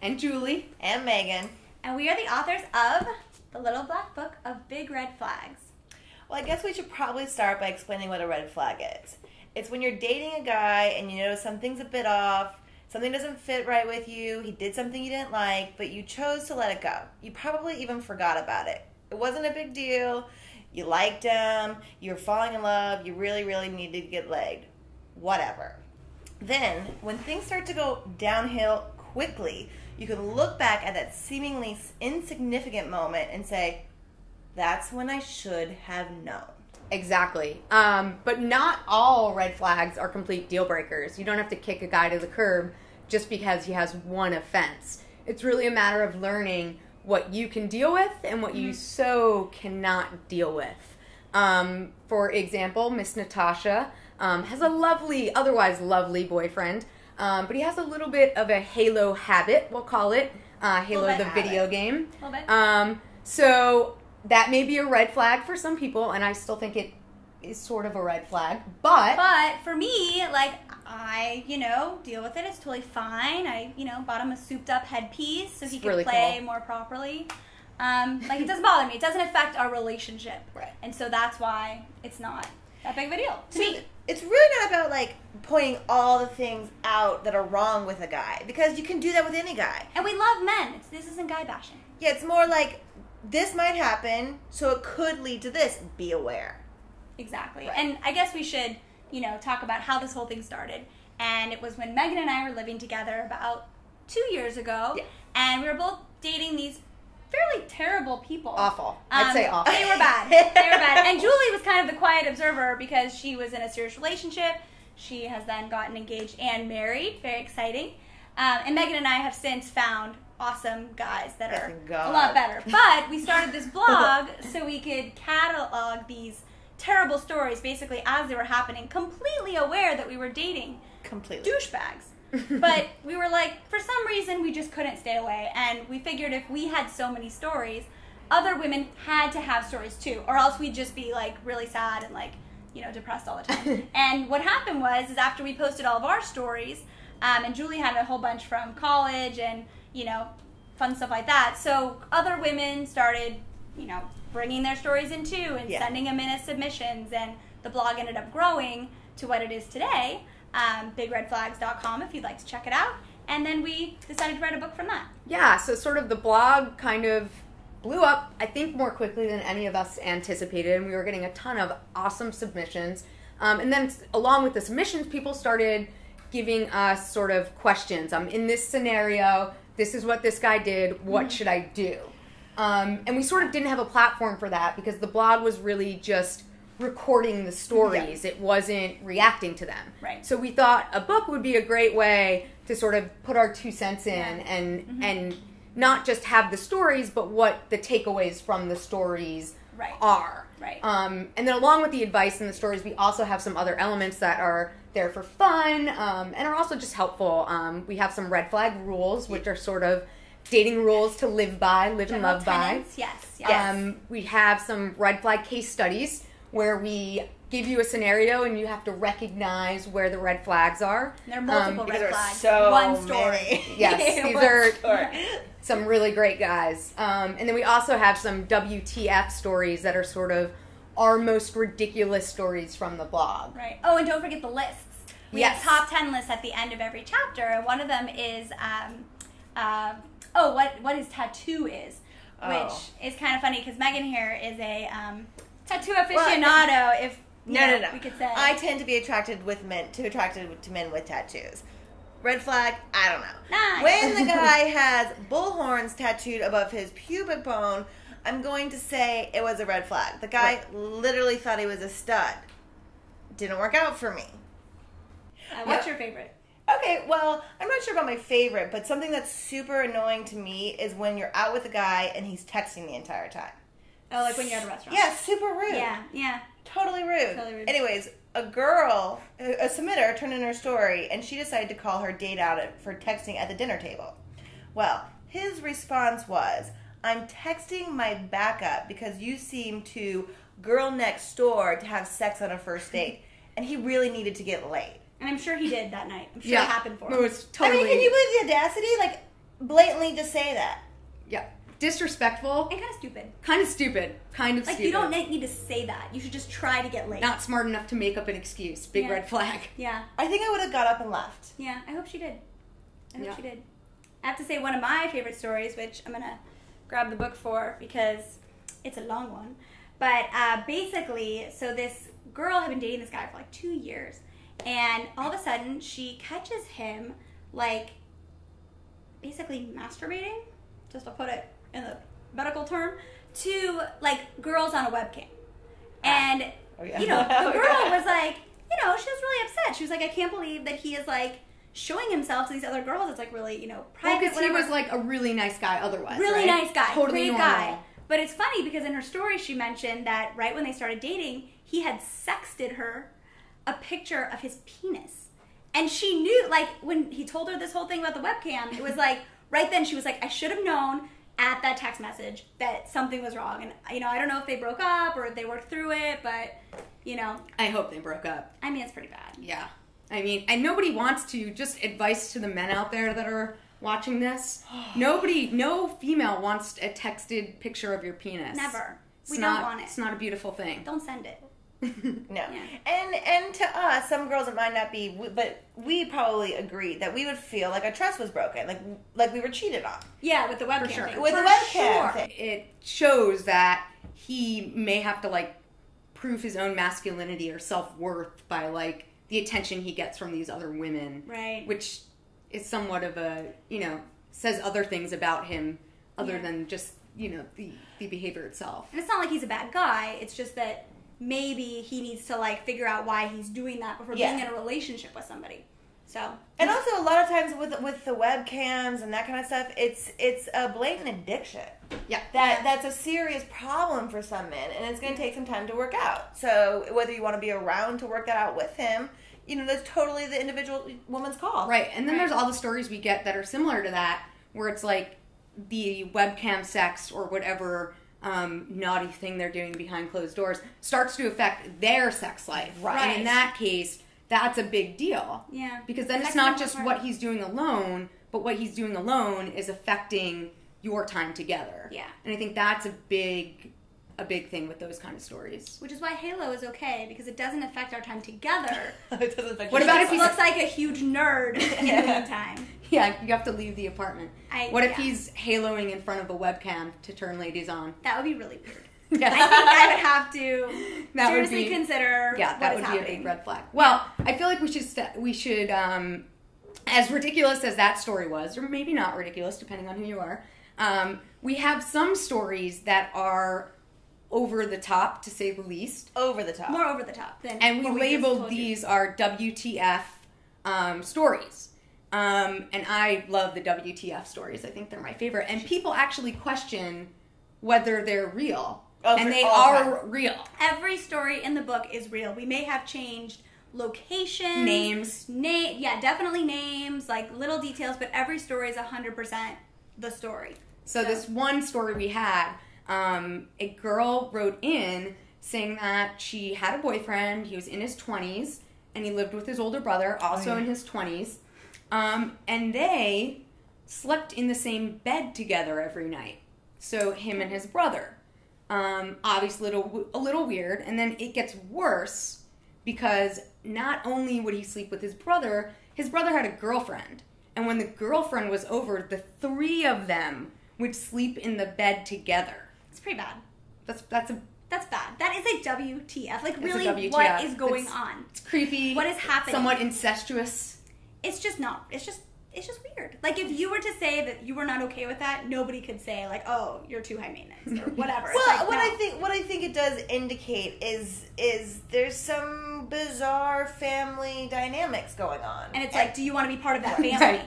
And Julie. And Megan. And we are the authors of The Little Black Book of Big Red Flags. Well, I guess we should probably start by explaining what a red flag is. It's when you're dating a guy and you notice something's a bit off, something doesn't fit right with you, he did something you didn't like, but you chose to let it go. You probably even forgot about it. It wasn't a big deal. You liked him, you were falling in love, you really, really needed to get laid. Whatever. Then, when things start to go downhill quickly, you can look back at that seemingly insignificant moment and say, that's when I should have known. Exactly. But not all red flags are complete deal breakers. You don't have to kick a guy to the curb just because he has one offense. It's really a matter of learning what you can deal with and what you so cannot deal with. For example, Miss Natasha has a otherwise lovely boyfriend, but he has a little bit of a Halo habit, we'll call it. Halo the video game. A little bit. So that may be a red flag for some people, and I still think it is sort of a red flag. But for me, I, deal with it. It's totally fine. I, bought him a souped up headpiece so he could really play cool. more properly. It doesn't bother me. It doesn't affect our relationship. Right. And so that's why it's not that big of a deal to me. It's really not about, pointing all the things out that are wrong with a guy, because you can do that with any guy. And we love men. This isn't guy bashing. Yeah, it's more like, this might happen, so it could lead to this. Be aware. Exactly. Right. And I guess we should, talk about how this whole thing started. And it was when Megan and I were living together about 2 years ago. Yeah. And we were both dating these fairly terrible people. awful. I'd say awful. They were bad. They were bad. And Julie was kind of the quiet observer because she was in a serious relationship. She has then gotten engaged and married. Very exciting. And Megan and I have since found awesome guys that are a lot better. But we started this blog so we could catalog these terrible stories basically as they were happening, completely aware that we were dating douchebags. But we were for some reason we just couldn't stay away, and we figured if we had so many stories, other women had to have stories too, or else we'd just be really sad and depressed all the time. And what happened was after we posted all of our stories, and Julie had a whole bunch from college and fun stuff like that. So other women started, bringing their stories in too and sending them in as submissions, and the blog ended up growing to what it is today, bigredflags.com if you'd like to check it out. And then we decided to write a book from that. Yeah, so sort of the blog kind of blew up, I think, more quickly than any of us anticipated, and we were getting a ton of awesome submissions. And then along with the submissions, people started giving us sort of questions. In this scenario, this is what this guy did, what should I do? And we sort of didn't have a platform for that because the blog was really just recording the stories. It wasn't reacting to them. Right. So we thought a book would be a great way to sort of put our 2 cents in and not just have the stories, but what the takeaways from the stories are. Right. And then along with the advice and the stories, we also have some other elements that are there for fun and are also just helpful. We have some red flag rules, which are sort of dating rules to live by, live and love by. Yes. We have some red flag case studies where we give you a scenario and you have to recognize where the red flags are. And there are multiple red flags. So one story. Many. Yes, these are some really great guys. And then we also have some WTF stories that are sort of our most ridiculous stories from the blog. Right. Oh, and don't forget the lists. We have top 10 lists at the end of every chapter, and one of them is what his tattoo is, which is kind of funny because Megan here is a tattoo aficionado. No. We could say I tend to be attracted to men with tattoos. Red flag, I don't know. Nice. When the guy has bullhorns tattooed above his pubic bone, I'm going to say it was a red flag. The guy literally thought he was a stud. Didn't work out for me. What's your favorite? Okay, well, I'm not sure about my favorite, but something that's super annoying to me is when you're out with a guy and he's texting the entire time. Oh, like when you're at a restaurant. Yeah, super rude. Yeah. Totally rude. Anyways, a submitter turned in her story, and she decided to call her date out for texting at the dinner table. Well, his response was, I'm texting my backup because you seem to girl next door to have sex on a first date, and he really needed to get laid. And I'm sure he did that night. I'm sure it happened for him. It was totally... I mean, can you believe the audacity? blatantly just say that. Yeah. Disrespectful. And kind of stupid. Kind of stupid. Kind of like, stupid. you don't need to say that. You should just try to get laid. Not smart enough to make up an excuse. Big Yeah. red flag. Yeah. I think I would have got up and left. Yeah, I hope she did. I hope Yeah. she did. I have to say one of my favorite stories, which I'm going to grab the book for because it's a long one. But basically, so this girl had been dating this guy for like 2 years. And all of a sudden, she catches him, like, basically masturbating, just to put it in the medical term, to, like, girls on a webcam. And, Oh, yeah. you know, the girl was like, you know, she was really upset. She was like, I can't believe that he is, like, showing himself to these other girls. It's, like, really, you know, private. Because he was, like, a really nice guy otherwise, really right? nice guy. Totally great normal. guy. But it's funny because in her story she mentioned that right when they started dating, he had sexted her a picture of his penis. And she knew, like, when he told her this whole thing about the webcam, it was like, right then she was like, I should have known at that text message that something was wrong. And, you know, I don't know if they broke up or if they worked through it, but, you know. I hope they broke up. I mean, it's pretty bad. Yeah. I mean, and nobody wants to, just advice to the men out there that are watching this. No female wants a texted picture of your penis. Never. It's We not, don't want it. It's not a beautiful thing. Don't send it. No. Yeah. And to us, some girls it might not be, but we probably agreed that we would feel like our trust was broken, like we were cheated on. Yeah, with the webcam sure. thing. With For the webcam sure. thing. It shows that he may have to, like, prove his own masculinity or self-worth by, like, the attention he gets from these other women. Right. Which is somewhat of a, you know, says other things about him other Yeah. than just, you know, the behavior itself. And it's not like he's a bad guy. It's just that maybe he needs to, like, figure out why he's doing that before being in a relationship with somebody. So. And also, a lot of times with the webcams and that kind of stuff, it's a blatant addiction. Yeah. That's a serious problem for some men, and it's going to take some time to work out. So whether you want to be around to work that out with him, you know, that's totally the individual woman's call. Right. And then there's all the stories we get that are similar to that, where it's like the webcam sex or whatever naughty thing they're doing behind closed doors starts to affect their sex life. Right. And in that case, that's a big deal. Yeah. Because then Sex it's not is just more what he's doing alone, but what he's doing alone is affecting your time together. Yeah. And I think that's a big thing with those kind of stories. Which is why Halo is okay, because it doesn't affect our time together. It doesn't affect What your about He if he's looks like a huge nerd in the meantime. Yeah, you have to leave the apartment. What if yeah. he's haloing in front of a webcam to turn ladies on? That would be really weird. Yeah. I think I would have to That would seriously be- consider Yeah, what that is would be happening. a big red flag. Well, I feel like we should as ridiculous as that story was, or maybe not ridiculous, depending on who you are, we have some stories that are over the top, to say the least. over the top. More over the top than And we what just labeled told you. these our WTF stories. And I love the WTF stories. I think they're my favorite. And people actually question whether they're real. Oh, and for they all are real. Every story in the book is real. We may have changed locations, Names. Yeah, definitely names, like little details, but every story is 100% the story. So this one story we had, a girl wrote in saying that she had a boyfriend. He was in his 20s, and he lived with his older brother, also in his 20s. And they slept in the same bed together every night. So him and his brother. Obviously a little weird. And then it gets worse because not only would he sleep with his brother had a girlfriend. And when the girlfriend was over, the three of them would sleep in the bed together. It's pretty bad. That's bad. That is a WTF. Like, It's a really, WTF. what is going on? It's creepy. What is happening? Somewhat incestuous. It's just not. It's just weird. Like, if you were to say that you were not okay with that, nobody could say, like, oh, you're too high maintenance or whatever. Well, It's like, what I think it does indicate is there's some bizarre family dynamics going on. And it's like, do you want to be part of that family? Right.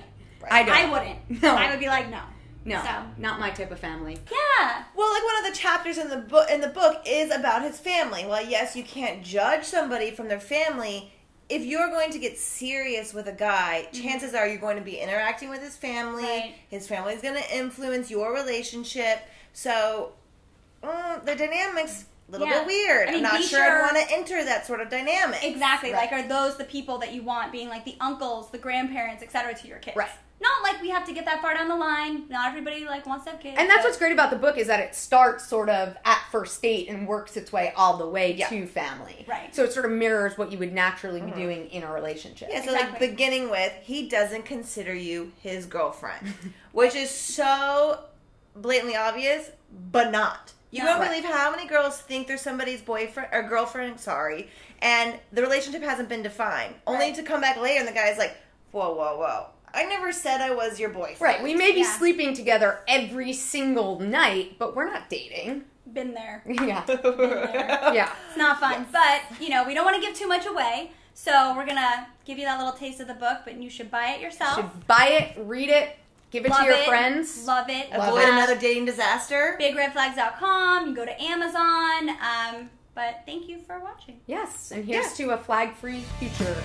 I don't. I wouldn't. No. I would be like, no. No, So. not my type of family. Yeah. Well, like one of the chapters in the book is about his family. Well, yes, you can't judge somebody from their family. If you're going to get serious with a guy, chances are you're going to be interacting with his family. Right. His family is going to influence your relationship. So, the dynamics little Yeah. bit weird. I mean, I'm not be sure sure- I'd want to enter that sort of dynamic. Exactly. Right. Like, are those the people that you want being like the uncles, the grandparents, etc. to your kids? Right. Not like we have to get that far down the line. Not everybody like wants to have kids. And that's but- what's great about the book is that it starts sort of at first date and works its way all the way to family. Right. So it sort of mirrors what you would naturally be doing in a relationship. Yeah, so like Exactly. beginning with, he doesn't consider you his girlfriend, which is so blatantly obvious, but not. You No. won't believe how many girls think they're somebody's boyfriend or girlfriend, and the relationship hasn't been defined. Only Right. to come back later and the guy's like, whoa, whoa, whoa. I never said I was your boyfriend. Right. We may be Yeah. sleeping together every single night, but we're not dating. Been there. Yeah. Been there. Yeah. It's not fun. But, we don't want to give too much away. So we're going to give you that little taste of the book, but you should buy it yourself. Should buy it, read it, give it Love to your it. friends. Love it. Avoid another dating disaster. BigRedFlags.com. You go to Amazon. But thank you for watching. Yes. And here's to a flag-free future.